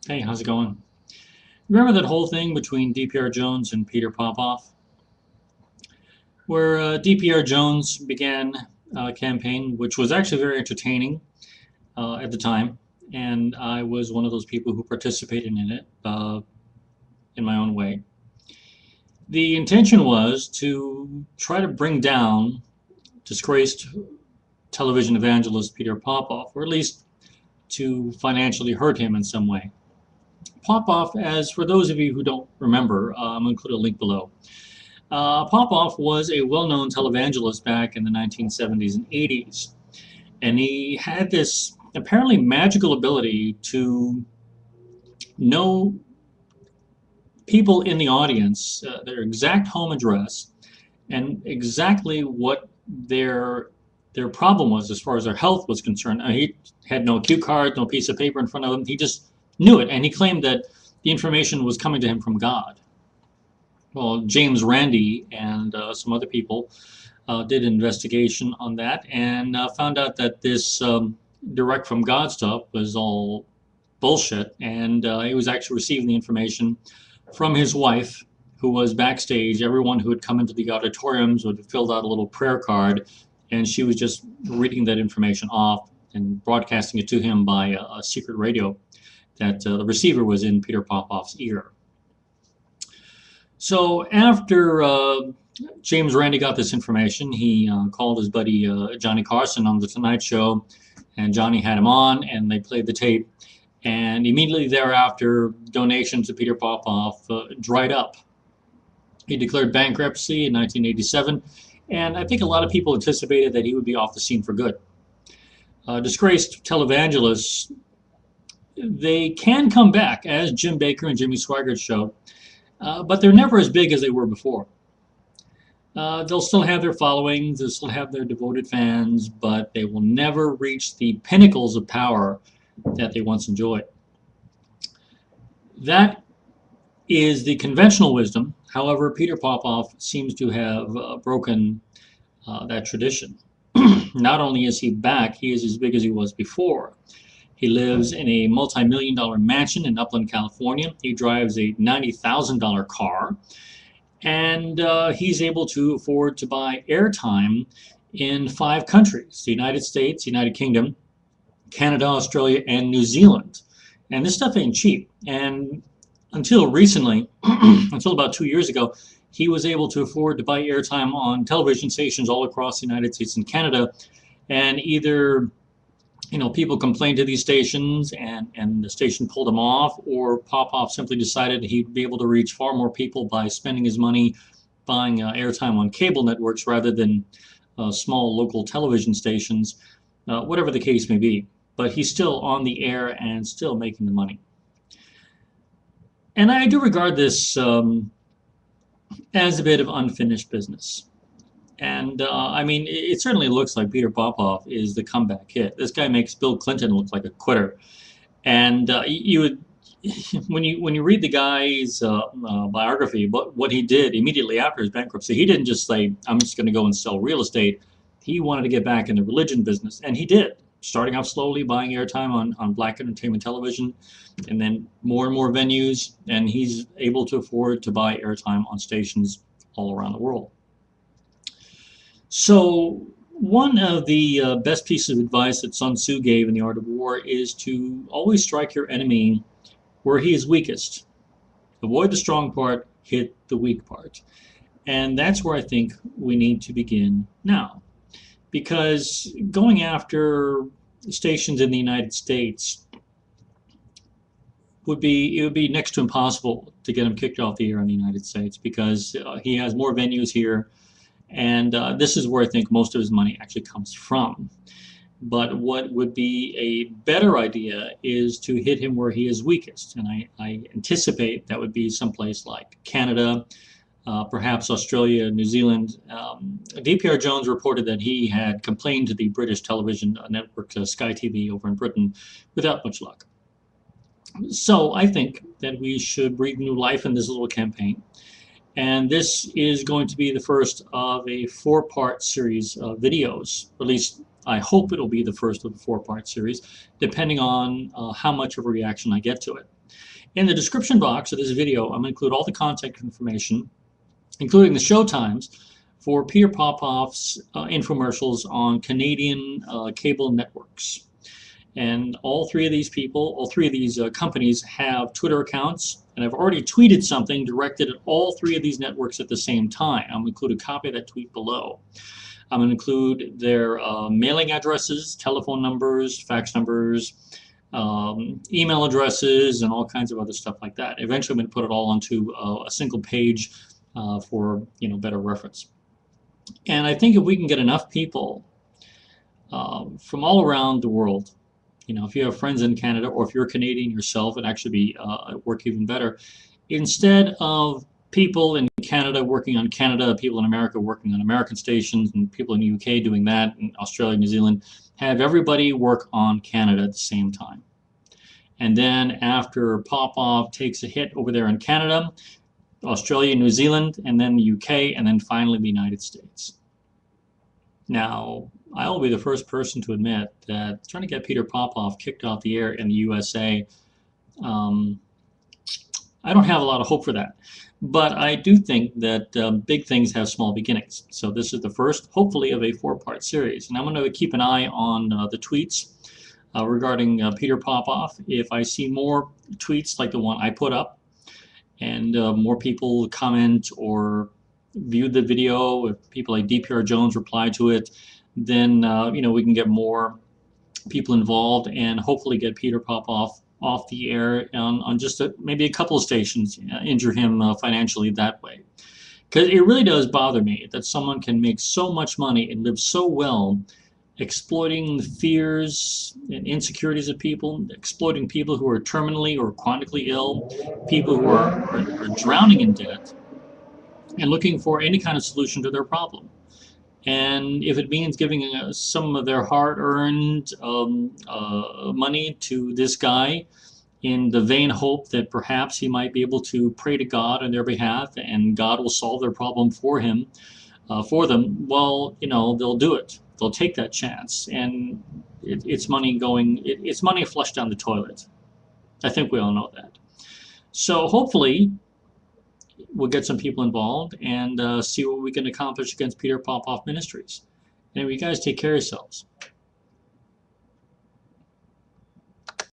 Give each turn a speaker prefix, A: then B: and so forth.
A: Hey, how's it going? Remember that whole thing between DPR Jones and Peter Popoff, where DPR Jones began a campaign, which was actually very entertaining at the time, and I was one of those people who participated in it in my own way. The intention was to try to bring down disgraced television evangelist Peter Popoff, or at least to financially hurt him in some way. Popoff, as for those of you who don't remember, I'm going to include a link below. Popoff was a well-known televangelist back in the 1970s and 80s, and he had this apparently magical ability to know people in the audience, their exact home address, and exactly what their problem was as far as their health was concerned. He had no cue card, no piece of paper in front of him. He just knew it, and he claimed that the information was coming to him from God. Well, James Randi and some other people did an investigation on that and found out that this direct from God stuff was all bullshit, and he was actually receiving the information from his wife, who was backstage. Everyone who had come into the auditoriums would have filled out a little prayer card, and she was just reading that information off and broadcasting it to him by a secret radio that the receiver was in Peter Popoff's ear. So after James Randi got this information, he called his buddy Johnny Carson on the Tonight Show, and Johnny had him on, and they played the tape. And immediately thereafter, donations to Peter Popoff dried up. He declared bankruptcy in 1987, and I think a lot of people anticipated that he would be off the scene for good. Disgraced televangelists, they can come back, as Jim Bakker and Jimmy Swaggart showed, but they're never as big as they were before. They'll still have their followings, they'll still have their devoted fans, but they will never reach the pinnacles of power that they once enjoyed. That is the conventional wisdom. However, Peter Popoff seems to have broken that tradition. Not only is he back, he is as big as he was before. He lives in a multi-million-dollar mansion in Upland, California. He drives a $90,000 car, and he's able to afford to buy airtime in 5 countries: the United States, United Kingdom, Canada, Australia, and New Zealand. And this stuff ain't cheap. And until recently, until about 2 years ago, he was able to afford to buy airtime on television stations all across the United States and Canada. And either people complained to these stations and the station pulled him off, or Popoff simply decided he'd be able to reach far more people by spending his money buying airtime on cable networks rather than small local television stations, whatever the case may be. But he's still on the air and still making the money. And I do regard this as a bit of unfinished business. And I mean, it certainly looks like Peter Popoff is the comeback hit. This guy makes Bill Clinton look like a quitter. And you would, when you read the guy's biography, what he did immediately after his bankruptcy, he didn't just say, "I'm just going to go and sell real estate." He wanted to get back in the religion business, and he did. Starting off slowly, buying airtime on black entertainment television, and then more and more venues, and he's able to afford to buy airtime on stations all around the world. So one of the best pieces of advice that Sun Tzu gave in The Art of War is to always strike your enemy where he is weakest. Avoid the strong part, hit the weak part. And that's where I think we need to begin now. Because going after stations in the United States would be next to impossible to get him kicked off the air in the United States, because he has more venues here, and this is where I think most of his money actually comes from. But what would be a better idea is to hit him where he is weakest, and I anticipate that would be someplace like Canada, perhaps Australia, New Zealand. DPR Jones reported that he had complained to the British television network Sky TV over in Britain without much luck. So I think that we should breathe new life in this little campaign. And this is going to be the first of a 4-part series of videos, at least I hope it'll be the first of the 4-part series, depending on how much of a reaction I get to it. In the description box of this video, I'm going to include all the contact information, including the Showtimes, for Peter Popoff's infomercials on Canadian cable networks. And all three of these companies have Twitter accounts, and I've already tweeted something directed at all three of these networks at the same time. I'm going to include a copy of that tweet below. I'm going to include their mailing addresses, telephone numbers, fax numbers, email addresses, and all kinds of other stuff like that. Eventually, I'm going to put it all onto a single page for better reference. And I think if we can get enough people from all around the world, if you have friends in Canada, or if you're Canadian yourself, it'd actually work even better. Instead of people in Canada working on Canada, people in America working on American stations, and people in the UK doing that, and Australia, New Zealand, have everybody work on Canada at the same time. And then after Popoff takes a hit over there in Canada, Australia, New Zealand, and then the UK, and then finally the United States. Now, I'll be the first person to admit that trying to get Peter Popoff kicked off the air in the USA, I don't have a lot of hope for that. But I do think that big things have small beginnings. So this is the first, hopefully, of a 4-part series. And I'm going to keep an eye on the tweets regarding Peter Popoff. If I see more tweets like the one I put up, and more people comment or view the video, if people like dprjones reply to it, then we can get more people involved and hopefully get Peter Popoff off the air on just maybe a couple of stations, injure him financially that way. Because it really does bother me that someone can make so much money and live so well exploiting the fears and insecurities of people, exploiting people who are terminally or chronically ill, people who are drowning in debt, and looking for any kind of solution to their problem. And if it means giving some of their hard-earned money to this guy in the vain hope that perhaps he might be able to pray to God on their behalf and God will solve their problem for them, well, they'll do it. They'll take that chance, and it's money it's money flushed down the toilet. I think we all know that. So hopefully we'll get some people involved and see what we can accomplish against Peter Popoff Ministries. Anyway, you guys take care of yourselves.